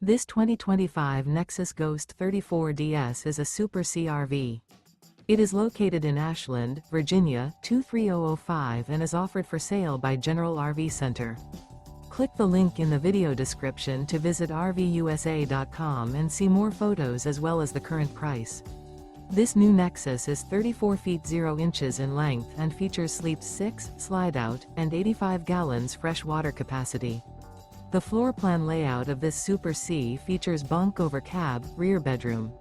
This 2025 Nexus Ghost 34DS is a Super CRV. It is located in Ashland, Virginia, 23005 and is offered for sale by General RV Center. Click the link in the video description to visit RVUSA.com and see more photos as well as the current price. This new Nexus is 34 feet 0 inches in length and features sleeps 6, Slideout, and 85 gallons fresh water capacity. The floor plan layout of this Super C features bunk over cab, rear bedroom.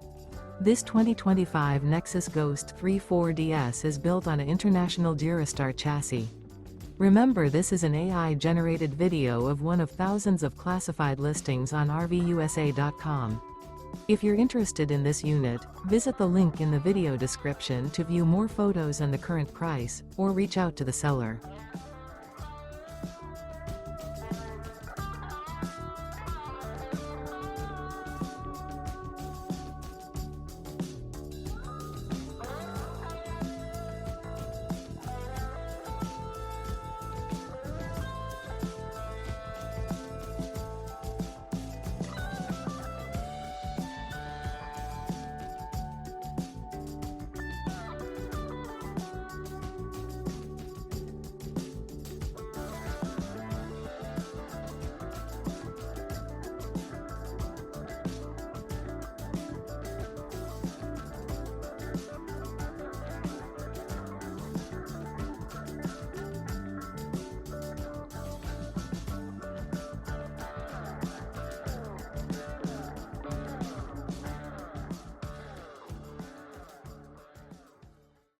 This 2025 Nexus Ghost 34DS is built on an International DuraStar chassis. Remember, this is an AI-generated video of one of thousands of classified listings on RVUSA.com. If you're interested in this unit, visit the link in the video description to view more photos and the current price, or reach out to the seller.